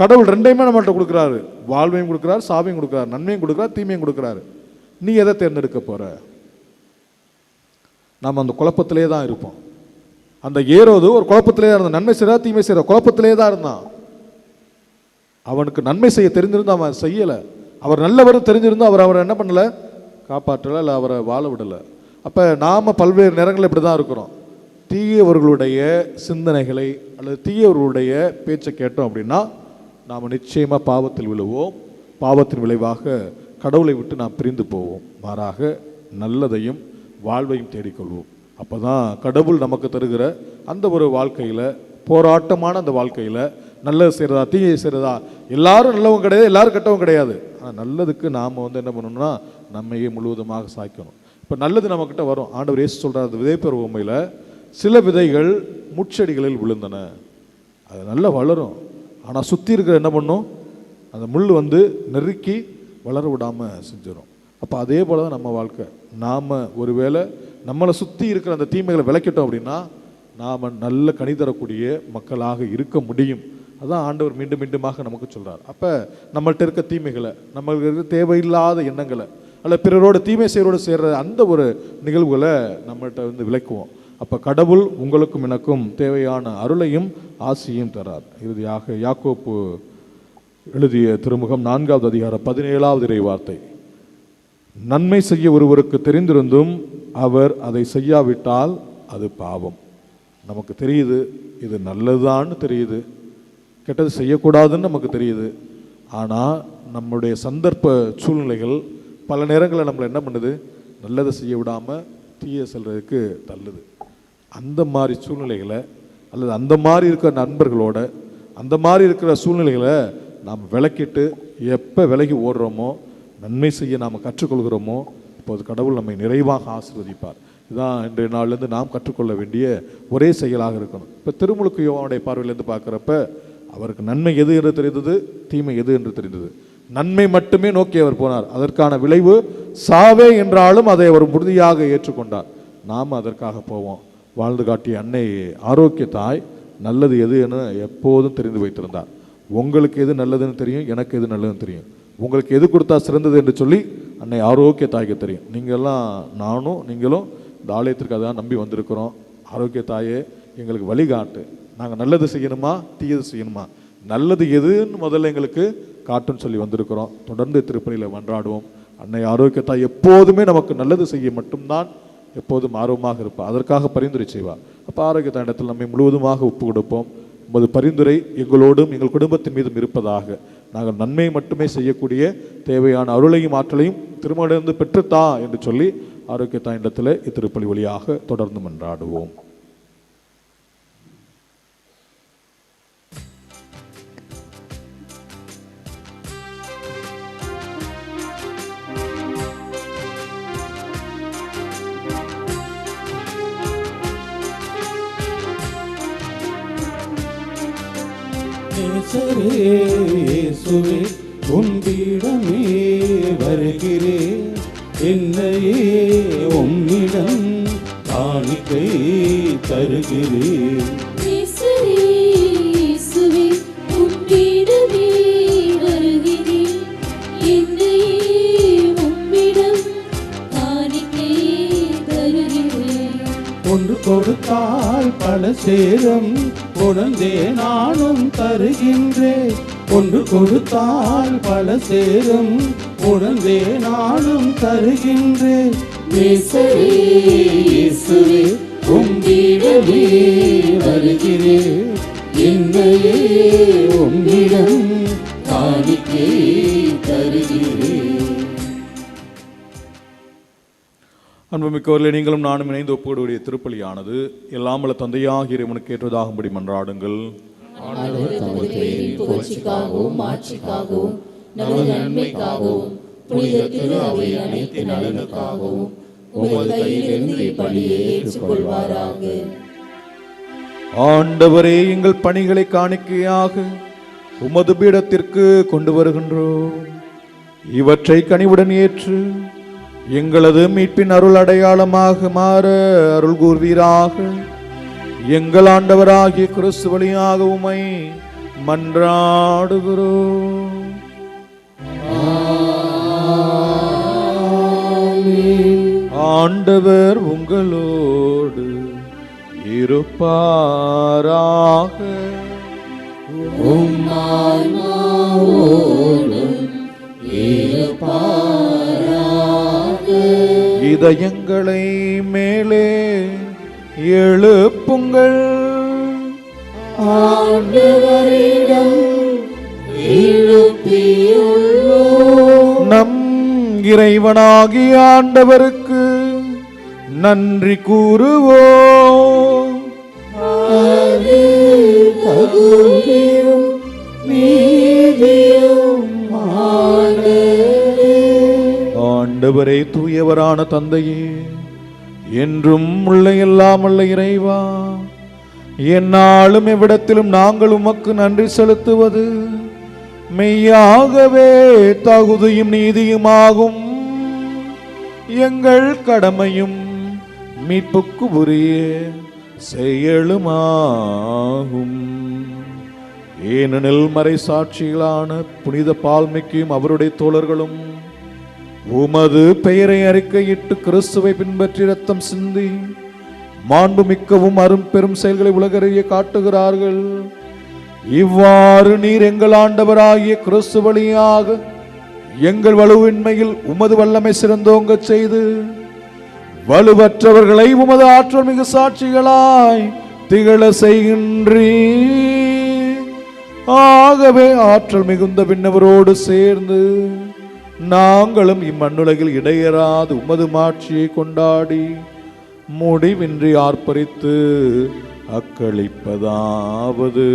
கடவுள் ரெண்டையுமே நம்மள்கிட்ட கொடுக்குறாரு. வாழ்வையும் கொடுக்குறாரு, சாவையும் கொடுக்குறாரு, நன்மையும் கொடுக்குறாரு, தீமையும் கொடுக்குறாரு. நீ எதை தேர்ந்தெடுக்க போற? நாம் அந்த குழப்பத்திலே தான் இருப்போம். அந்த ஏரோது ஒரு குழப்பத்திலே தான் இருந்தான். நன்மை செய்யறா தீமை செய்யற குழப்பத்திலே தான் இருந்தான். அவனுக்கு நன்மை செய்ய தெரிஞ்சிருந்தா அவன் செய்யலை. அவர் நல்லவர் தெரிஞ்சிருந்தா அவரை என்ன பண்ணலை, காப்பாற்றலை, இல்லை அவரை வாழ விடலை. அப்போ நாம் பல்வேறு நேரங்களில் இப்படி தான் இருக்கிறோம். தீயவர்களுடைய சிந்தனைகளை அல்லது தீயவர்களுடைய பேச்சை கேட்டோம் அப்படின்னா நாம் நிச்சயமாக பாவத்தில் விழுவோம். பாவத்தின் விளைவாக கடவுளை விட்டு நாம் பிரிந்து போவோம். மாறாக நல்லதையும் வாழ்வையும் தேடிக்கொள்வோம். அப்போ தான் கடவுள் நமக்கு தருகிற அந்த ஒரு வாழ்க்கையில், போராட்டமான அந்த வாழ்க்கையில், நல்லது செய்கிறதா தீயை செய்கிறதா, எல்லாரும் நல்லவங்க கிடையாது, எல்லாரும் கெட்டவங்க கிடையாது. ஆனால் நல்லதுக்கு நாம் என்ன பண்ணணும்னா நம்மையே முழுவதுமாக சாய்க்கணும். இப்போ நல்லது நம்மக்கிட்ட வரும். ஆண்டவர் இயேசு சொல்கிறார், அந்த விதைப்பெற உண்மையில் சில விதைகள் முட்செடிகளில் விழுந்தன. அது நல்லா வளரும். ஆனால் சுற்றி இருக்கிற என்ன பண்ணும், அந்த முள் நெருக்கி வளர விடாமல் செஞ்சிடும். அப்போ அதே போல் தான் நம்ம வாழ்க்கை. நாம் ஒருவேளை நம்மளை சுற்றி இருக்கிற அந்த தீமைகளை விளக்கிட்டோம் அப்படின்னா நாம் நல்ல கனி தரக்கூடிய மக்களாக இருக்க முடியும். அதான் ஆண்டவர் மீண்டும் மீண்டுமாக நமக்கு சொல்கிறார். அப்போ நம்மள்கிட்ட இருக்க தீமைகளை, நம்மளுக்கு இருக்க தேவையில்லாத எண்ணங்களை, அல்ல பிறரோட தீமை செய்கிறோடு சேர்ற அந்த ஒரு நிகழ்வுகளை நம்மள்கிட்ட விளக்குவோம். அப்போ கடவுள் உங்களுக்கும் எனக்கும் தேவையான அருளையும் ஆசியும் தரார். இறுதியாக யாக்கோப்பு எழுதிய திருமுகம் 4வது அதிகாரம் 17வது இறை வார்த்தை: நன்மை செய்ய ஒருவருக்கு தெரிந்திருந்தும் அவர் அதை செய்யாவிட்டால் அது பாவம். நமக்கு தெரியுது இது நல்லதுதான்னு தெரியுது, கெட்டது செய்யக்கூடாதுன்னு நமக்கு தெரியுது. ஆனால் நம்முடைய சந்தர்ப்ப சூழ்நிலைகள் பல நேரங்களில் நம்மளை என்ன பண்ணுது, நல்லதை செய்ய விடாமல் தீய செல்றதுக்கு தள்ளுது. அந்த மாதிரி சூழ்நிலைகளை அல்லது அந்த மாதிரி இருக்கிற நண்பர்களோட அந்த மாதிரி இருக்கிற சூழ்நிலைகளை நாம் விளக்கிட்டு எப்போ விலகி ஓடுறோமோ, நன்மை செய்ய நாம் கற்றுக்கொள்கிறோமோ, இப்போது கடவுள் நம்மை நிறைவாக ஆசீர்வதிப்பார். இதுதான் இன்றைய நாள்லேருந்து நாம் கற்றுக்கொள்ள வேண்டிய ஒரே செயலாக இருக்கணும். இப்போ திருமுழுக்கு யோவானுடைய பார்வையிலேருந்து பார்க்குறப்ப அவருக்கு நன்மை எது என்று தெரிந்தது, தீமை எது என்று தெரிந்தது. நன்மை மட்டுமே நோக்கி அவர் போனார். அதற்கான விளைவு சாவே என்றாலும் அதை அவர் உறுதியாக ஏற்றுக்கொண்டார். நாம் அதற்காக போவோம். வாழ்ந்து காட்டிய அன்னை ஆரோக்கிய தாய் நல்லது எது என எப்போதும் தெரிந்து வைத்திருந்தார். உங்களுக்கு எது நல்லதுன்னு தெரியும், எனக்கு எது நல்லதுன்னு தெரியும். உங்களுக்கு எது கொடுத்தா சிறந்தது என்று சொல்லி அன்னை ஆரோக்கிய தாய்க்கு தெரியும். நீங்கள்லாம், நானும் நீங்களும் இந்த ஆலயத்திற்கு அதான் நம்பி வந்திருக்கிறோம். ஆரோக்கிய தாயே எங்களுக்கு வழிகாட்டு. நாங்கள் நல்லது செய்யணுமா தீயது செய்யணுமா, நல்லது எதுன்னு முதல்ல எங்களுக்கு காட்டுன்னு சொல்லி வந்திருக்கிறோம். தொடர்ந்து திருப்பலியில் மன்றாடுவோம். அன்னை ஆரோக்கிய தாய் எப்போதுமே நமக்கு நல்லது செய்ய மட்டும்தான் எப்போதும் ஆர்வமாக இருப்பார். அதற்காக பரிந்துரை செய்வார். அப்போ ஆரோக்கிய தாய் இடத்தில் நம்மை முழுவதுமாக ஒப்பு கொடுப்போம். உமது பரிந்துரை எங்களோடும் எங்கள் குடும்பத்தின் மீதும் இருப்பதாக. நாங்கள் நன்மை மட்டுமே செய்யக்கூடிய தேவையான அருளையும் ஆற்றலையும் திருமணிலிருந்து பெற்றுத்தா என்று சொல்லி ஆரோக்கிய தாய் இடத்தில் இத்திருப்பலி வழியாக தொடர்ந்து மன்றாடுவோம். இயேசுவே உம்மிடமே வருகிறேன், என்னையே உம்மிடம் காணிக்கை தருகிறேன். இயேசுவே உம்மிடமே வருகிறேன், என்னையே உம்மிடம் காணிக்கை தருகிறேன். ஒன்று கொடுத்தால் பல சேரும், உணர்ந்தே நானும் தருகின்றேன். ஒன்று கொடுத்தால் பல சேரும், உணர்ந்தே நானும் தருகின்றேன். இயேசுவே உம்மிடமே வருகிறேன், என்னையே உம்மிடம் காணிக்கை தருகிறேன். அன்புமிக்கவர்களே, நீங்களும் நானும் இணைந்து ஒப்புடைய திருப்பலியானது எல்லாமல்ல தந்தையாகிய இறைவனுக்கு ஏற்றதாகும்படி மன்றாடுங்கள். ஆண்டவர் தமது பெயரின் புகழ்ச்சிக்காகவும் மாட்சிக்காகவும் நமது நன்மைக்காகவும் புனித திரு அவை அனைத்து நலனுக்காகவும் உமது கையிலிருந்து இப்பணியை ஏற்றுக்கொள்வாராக. ஆண்டவரே, எங்கள் பணிகளை காணிக்கையாக உமது பீடத்திற்கு கொண்டு வருகின்றோம். இவற்றை கனிவுடன் ஏற்று எங்களது மீட்பின் அருள் அடையாளமாக மாற அருள் கூர்வீராக. எங்கள் ஆண்டவராகிய கிறிஸ்து வழியாக உம்மை மன்றாடுகிறோம். ஆண்டவர் உங்களோடு இருப்பாராக. இதயங்களை மேலே எழுப்புங்கள். ஆண்டவரிடம் எழுப்பியுள்ளோம். நம் இறைவனாகிய ஆண்டவருக்கு நன்றி கூறுவோம். அது தகுதியும் நீதியுமானதே. ஆண்டவரே, தூயவரான தந்தையே, என்றும் உள்ள எல்லாம் உள்ள இறைவா, எந்நாளும் எவ்விடத்திலும் நாங்கள் உமக்கு நன்றி செலுத்துவது மெய்யாகவே தகுதியும் நீதியுமாகும். எங்கள் கடமையும் மீட்புக்கு உரிய செயலுமாகும். ஏனெனில் மறை சாட்சிகளான புனித பால்மிக்கும் அவருடைய தோழர்களும் உமது பெயரை அறிக்கையிட்டு கிறிஸ்துவை பின்பற்றி ரத்தம் சிந்தி மாண்பு மிக்கவும் அரும் பெரும் செயல்களை உலகறிய காட்டுகிறார்கள். இவ்வாறு நீர் எங்கள் ஆண்டவராகிய கிறிஸ்து வழியாக எங்கள் வலுவின்மையில் உமது வல்லமை சிறந்தோங்க செய்து வலுவற்றவர்களை உமது ஆற்றல் மிகு சாட்சிகளாய் திகழ செய்கின்றீர். ஆகவே ஆற்றல் மிகுந்த விண்ணவரோடு சேர்ந்து நாங்களும் இம்மண்ணுலகில் இடையறாது உமது மாட்சியை கொண்டாடி முடிவின்றி ஆர்ப்பரித்து அக்களிப்பதாவது: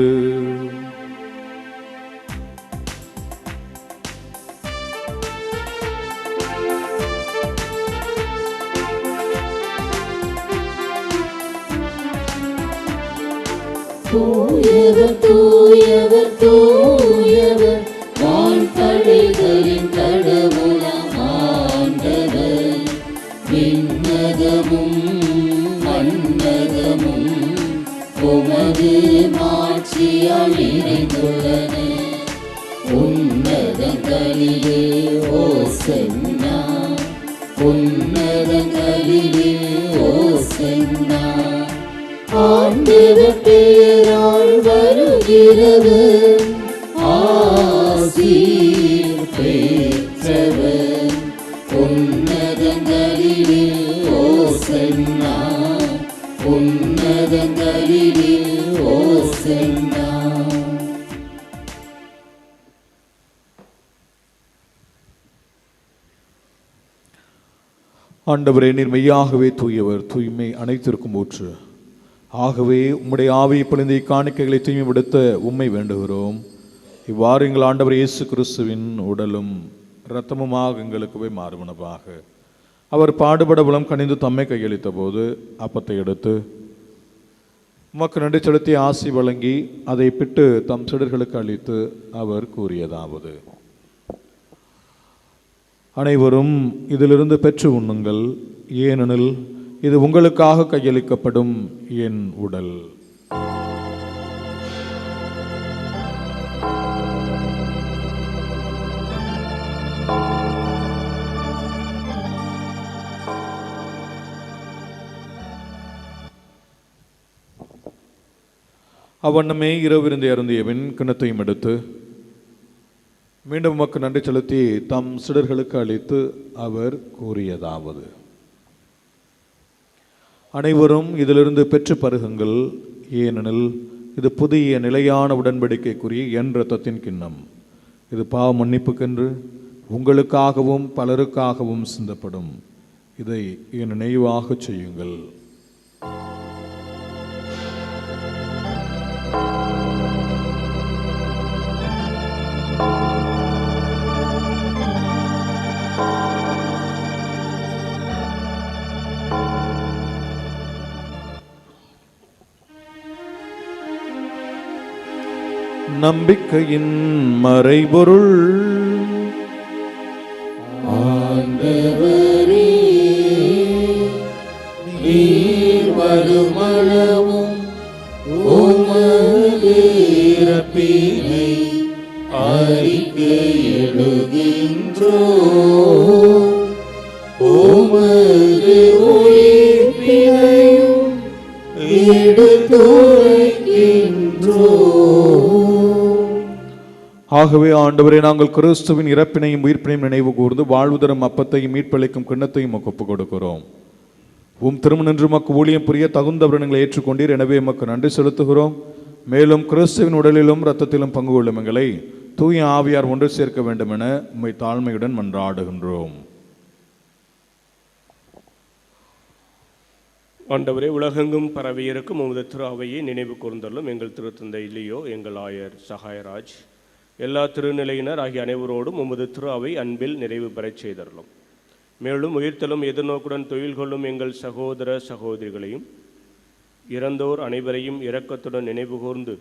தூயவர் தூயவர் தூயவர் வான்படைகளின் கடவுளாம் ஆண்டவர். விண்ணகமும் மண்ணகமும் உமது மாட்சியால் நிறைந்துள்ளன. உன்னதங்களிலே ஓசன்னா, உன்னதங்களிலே ஓசன்னா. ஆண்டவர் பேரால் வருகிறவர் ஆசீர் பெற்றவர். உன்னதங்களிலே ஓசன்னா, உன்னதங்களிலே ஓசன்னா. ஆண்டவரே, நீர் மெய்யாகவே தூயவர், தூய்மை அனைத்திற்கும் ஊற்று. ஆகவே உம்முடைய ஆவியை பொழிந்த இக்காணிக்கைகளை தூய்மைப்படுத்த உம்மை வேண்டுகிறோம். இவ்வாறு எங்கள் ஆண்டவர் இயேசு கிறிஸ்துவின் உடலும் இரத்தமுமாக எங்களுக்கு மாறுவனவாக. அவர் பாடுபட உளம் கனிந்து தம்மை கையளித்த போது அப்பத்தை எடுத்து உமக்கு நன்றி செலுத்தி ஆசி வழங்கி அதை பிட்டு தம் சீடர்களுக்கு அளித்து அவர் கூறியதாவது: அனைவரும் இதிலிருந்து பெற்று உண்ணுங்கள், ஏனெனில் இது உங்களுக்காக கையளிக்கப்படும் என் உடல். அவ்வண்ணமே இரவிருந்தை அருந்தியபின் கிண்ணத்தையும் எடுத்து மீண்டும் உமக்கு நன்றி செலுத்தி தம் சீடர்களுக்கு அளித்து அவர் கூறியதாவது: அனைவரும் இதிலிருந்து பெற்று பருகுங்கள், ஏனெனில் இது புதிய நிலையான உடன்படிக்கைக்குரிய என் இரத்தத்தின் கிண்ணம். இது பாவ மன்னிப்புக்கென்று உங்களுக்காகவும் பலருக்காகவும் சிந்தப்படும். இதை என் நினைவாக செய்யுங்கள். நம்பிக்கையின் மறைபொருள். ஆண்டவரே, நீர் வருமளவும் உமது இறப்பினை அறிக்கையிடுகின்றோம், உமது உயிர்ப்பினையும் எடுத்துரைக்கின்றோம். ஆகவே ஆண்டவரே, நாங்கள் கிறிஸ்துவின் இறப்பினையும் உயிர்ப்பினையும் நினைவு கூர்ந்து வாழ்வு தரும் அப்பத்தையும் மீட்பளிக்கும் கிண்ணத்தையும் உமக்கு ஒப்புக் கொடுக்கிறோம். உம் திருமணன்று மக்கு ஊழியம் புரிய தகுந்தவர் எங்களை ஏற்றுக்கொண்டீர். எனவே எமக்கு நன்றி செலுத்துகிறோம். மேலும் கிறிஸ்துவின் உடலிலும் இரத்தத்திலும் பங்கு கொள்ளும் எங்களை தூய ஆவியார் ஒன்று சேர்க்க வேண்டும் என உம்மை தாழ்மையுடன் மன்றாடுகின்றோம். ஆண்டவரே, உலகெங்கும் பரவியிருக்கும் உமது திரு அவையை நினைவு கூர்ந்தள்ளும். எங்கள் திருத்தந்தை இல்லையோ, எங்கள் ஆயர் சகாயராஜ், எல்லா திருநிலையினர் ஆகிய அனைவரோடும் உமது திரு அவை அன்பில் நிறைவு பெறச் செய்தருளும். மேலும் உயிர்த்தலும் எதிர்நோக்குடன் தொழில் கொள்ளும் எங்கள் சகோதர சகோதரிகளையும் இறந்தோர் அனைவரையும் இரக்கத்துடன் நினைவுகூர்ந்து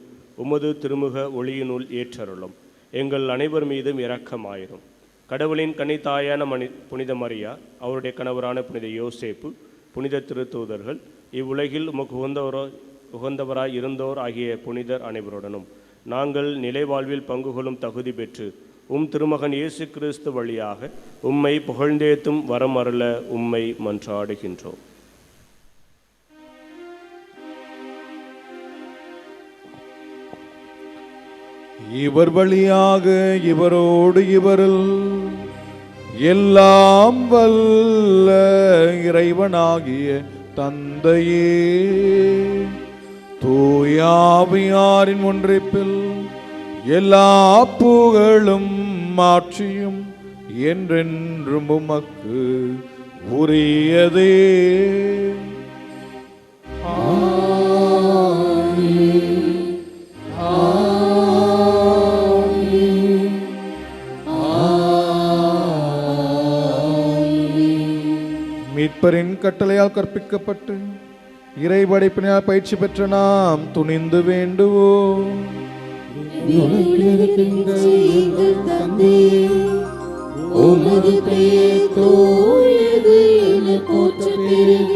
உமது திருமுக ஒளியினுள் ஏற்றருளும். எங்கள் அனைவர் மீதும் இரக்கமாயிரும். கடவுளின் கன்னித்தாயான புனித மரியா, அவருடைய கணவரான புனித யோசேப்பு, புனித திருத்தூதர்கள், இவ்வுலகில் உமக்கு உகந்தவராய் இருந்தோர் ஆகிய புனிதர் அனைவருடனும் நாங்கள் நிலைவாழ்வில் பங்கு கொள்ளும் தகுதி பெற்று உம் திருமகன் இயேசு கிறிஸ்து வழியாக உம்மை புகழ்ந்தேத்தும் வரம் அருள உம்மை மன்றாடுகின்றோம். இவர் வழியாக இவரோடு இவரில் எல்லாம் வல்ல இறைவனாகிய தந்தையே, தூயாவியாரின் ஒன்றிப்பில் எல்லா புகழும் மாட்சியும் என்றென்றும் உமக்கு உரியதே. மீட்பரின் கட்டளையால் கற்பிக்கப்பட்டு இறை படைப்பினால் பயிற்சி பெற்ற நாம் துணிந்து வேண்டுவோம். உமது பெயர் தூயது என போற்றப் பெறுக.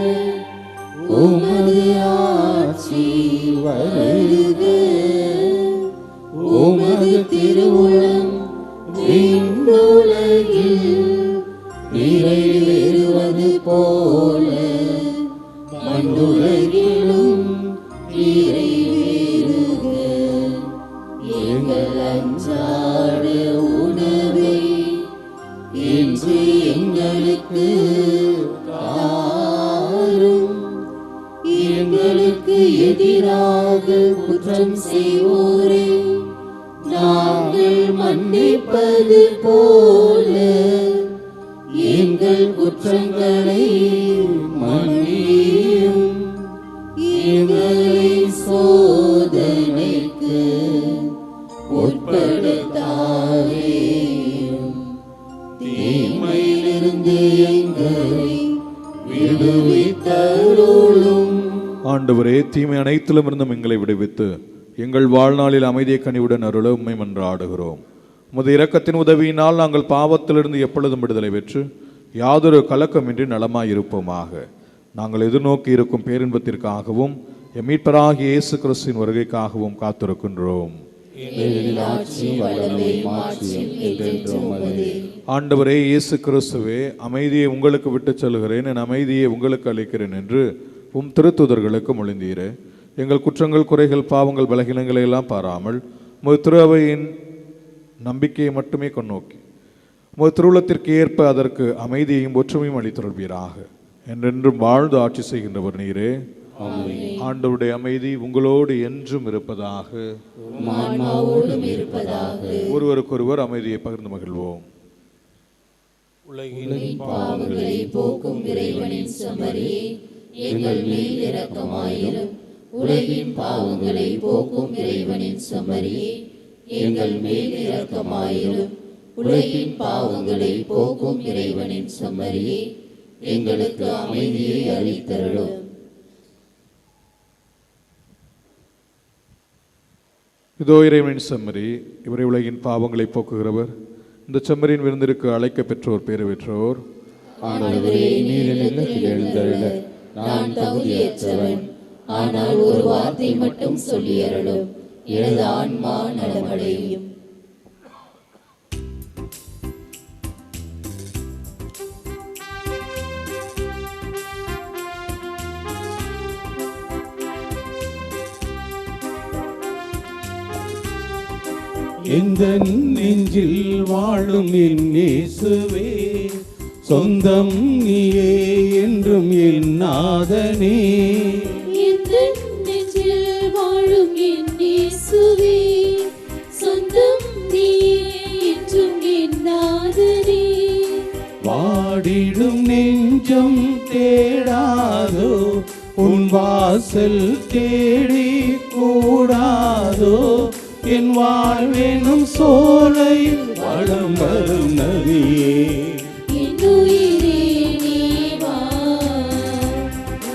உமது ஆட்சி வருக. உமது திருவுளம் விண்ணுலகில் நிறைவேறுவது போல மண்ணுலகிலும் நிறைவேறுக. எங்கள் அன்றாட உணவை இன்று எங்களுக்கு தாரும். எங்களுக்கு எதிராக குற்றம் செய்வோரை நாங்கள் மன்னிப்பது போல எங்கள் குற்றங்களை மன்னியும். எங்களை சோதனைக்கு உட்படுத்தாதேயும், தீமையிலிருந்து எங்களை விடுவித்தருளும். ஆண்டவரே, தீமை அனைத்திலும் இருந்தும் எங்களை விடுவித்து எங்கள் வாழ்நாளில் அமைதியை கனிவுடன் அருள உம்மை மன்றாடுகிறோம். உமது இரக்கத்தின் உதவியினால் நாங்கள் பாவத்திலிருந்து எப்பொழுதும் விடுதலை பெற்று யாதொரு கலக்கமின்றி நலமாயிருப்போமாக. நாங்கள் எதிர்நோக்கி இருக்கும் பேரின்பத்திற்காகவும் எம் மீட்பராகிய இயேசு கிறிஸ்துவின் வருகைக்காகவும் காத்திருக்கின்றோம். ஆண்டவரே இயேசு கிறிஸ்துவே, அமைதியை உங்களுக்கு விட்டுச் செல்கிறேன், என் அமைதியை உங்களுக்கு அளிக்கிறேன் என்று உம் திருத்தூதர்களுக்கு மொழிந்தீரே. எங்கள் குற்றங்கள், குறைகள், பாவங்கள், பலகீனங்களை எல்லாம் பாராமல் உமது திரு அவையின் நம்பிக்கையை மட்டுமே கண்ணோக்கி உமது திருவுளத்திற்கு ஏற்ப அதற்கு அமைதியையும் ஒற்றுமையும் அளித்தருள்வீராக. என்றென்றும் வாழ்ந்து ஆட்சி செய்கின்றவர் நீரே. ஆண்டவருடைய அமைதி உங்களோடு என்றும் இருப்பதாக. ஒருவருக்கொருவர் அமைதியை பகிர்ந்து மகிழ்வோம். உலகின் பாவங்களை போக்கும் இறைவனின் செம்மறியே, எங்கள் மேல் இரக்கமாயிரும். உலகின் பாவங்களை போக்கும் இறைவனின் செம்மறியே, எங்கள் மேல் இரக்கமாயிரும். உலகின் பாவங்களை போக்கும் இறைவனின் செம்மறியே, எங்களுக்கு அமைதியை அளித்தருளும். இதோ இறைவனின் செம்மறி, இவரை உலகின் பாவங்களை போக்குகிறவர். இந்த செம்மறியின் விருந்திற்கு அழைக்க பெற்றோர், பேறு பெற்றோர். ஆண்டவரே, நீர் என் இல்லத்தில் எழுந்தருள நான் தகுதியற்றவன். ஆனால் ஒரு வார்த்தை மட்டும் சொல்லி அருளும், எனது ஆன்மா நலமடையும். எந்த நெஞ்சில் வாழும் என் இயேசுவே, சொந்தம் நீயே என்றும் என் நாதனே. எந்த நெஞ்சில் வாழும் என் இயேசுவே, சொந்தம் நீயே என்றும் என் நாதனே. வாடிடும் நெஞ்சம் தேடாதோ, உன் வாசல் தேடி கூடாதோ. என் வாழ்வெனும் சோலையில் வளம் வரும் நதியே, என் உயிரே நீ வா,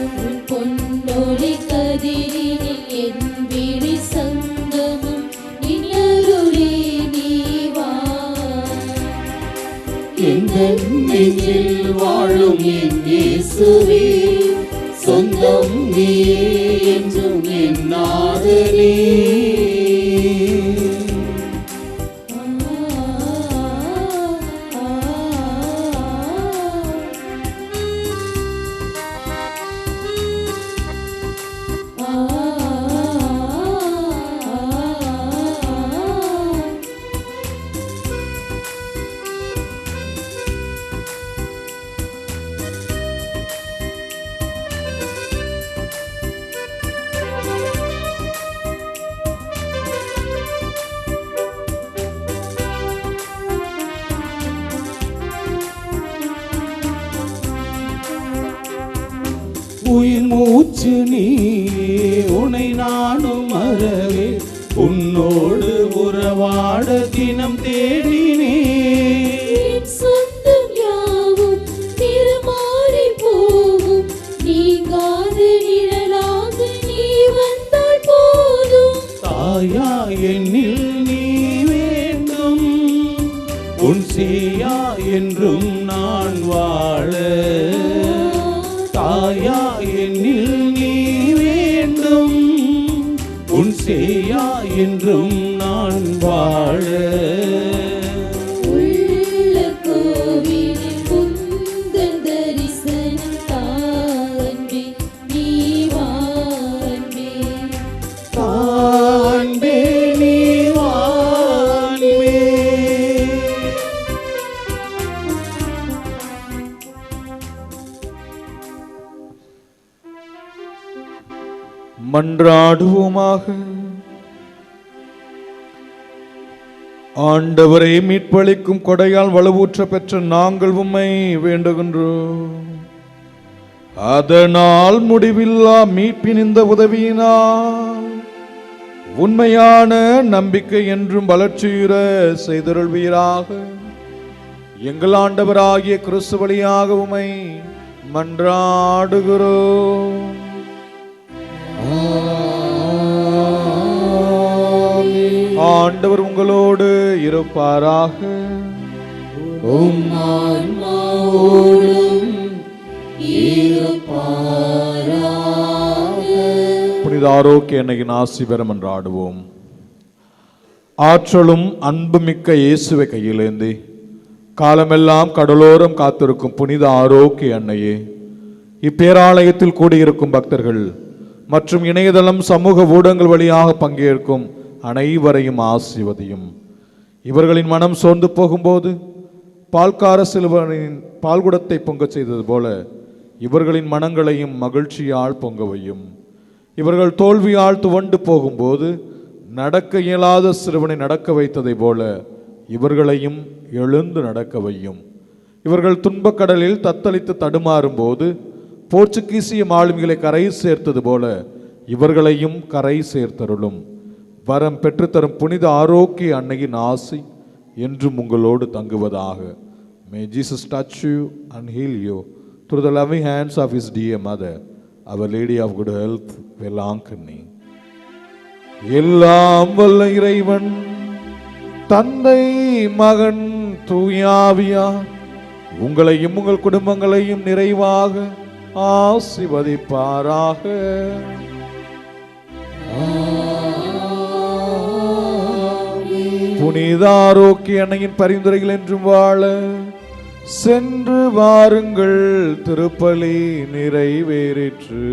உன் பொன்னொளி கதிரினில் என் விழி சங்கமம் நின் அருளே நீ வா. எந்த நெஞ்சில் வாழும் என் இயேசுவே, சொந்தம் நீயே என்றும் என் நாதனே. உயிர் மூச்சு நீயே, உனை நானும் மறவே, உன்னோடு உறவாட தினம் தேடினே. என் சொந்தம் யாவும் நிறமாறி போகும், நீங்காத நிழலாக நீ வந்தால் போதும். தாயா என்னில் நீ வேண்டும், உன் சீயா என்றும் நான் வாழ. தாயா என்னில் நீ வேண்டும், உன் சேயா என்றும் நான் வாழ. உள்ள கோவிலில் உந்தன் தரிசனம் தான்பே, நீ வான்பே. தான்பே நீ வான்பே. மன்றாடுவோமாக. ஆண்டவரை மீட்பளிக்கும் கொடையால் வலுவூற்ற பெற்ற நாங்கள் உம்மை வேண்டுகின்றோம். அதனால் முடிவில்லா மீட்பின் இந்த உதவியினால் உண்மையான நம்பிக்கை என்றும் வளர்ச்சியுற செய்தருள்வீராக. எங்கள் ஆண்டவராகிய கிறிஸ்து வழியாக உம்மை மன்றாடுகிறோம். ஆண்டவர் உங்களோடு இருப்பாராக. உம் ஆன்மாவோடும் இருப்பாராக. புனித ஆரோக்கிய அன்னையின் ஆசி பெற மன்றாடுவோம். ஆற்றலும் அன்புமிக்க இயேசுவை கையிலேந்தி காலமெல்லாம் கடலோரம் காத்திருக்கும் புனித ஆரோக்கிய அன்னையே, இப்பேராலயத்தில் கூடியிருக்கும் பக்தர்கள் மற்றும் இணையதளம் சமூக ஊடகங்கள் வழியாக பங்கேற்கும் அனைவரையும் ஆசிர்வதியும். இவர்களின் மனம் சோர்ந்து போகும்போது பால்கார சிலுவனின் பால்குடத்தை பொங்கச் செய்தது போல இவர்களின் மனங்களையும் மகிழ்ச்சியால் பொங்க வையும். இவர்கள் தோல்வியால் துவண்டு போகும்போது நடக்க இயலாத சிறுவனை நடக்க வைத்ததை போல இவர்களையும் எழுந்து நடக்க வையும். இவர்கள் துன்பக்கடலில் தத்தளித்து தடுமாறும் போது போர்ச்சுகீசிய மாலுமிகளை கரை சேர்த்தது போல இவர்களையும் கரை சேர்த்தருளும். வரம் பெற்றுத்தரும் புனித ஆரோக்கிய அன்னையின் ஆசி என்றும் உங்களோடு தங்குவதாக. May Jesus touch you and heal you through the loving hands of his dear mother, Our Lady of Good Health, Velankani. எல்லாம் வல்ல இறைவன் தந்தை மகன் தூயாவியார் உங்களையும் உங்கள் குடும்பங்களையும் நிறைவாக ஆசீர்வதிப்பாராக. புனித ஆரோக்கிய அன்னையின் பரிந்துரைகள் என்றும் வாழ சென்று வாருங்கள். திருப்பலி நிறைவேறிற்று.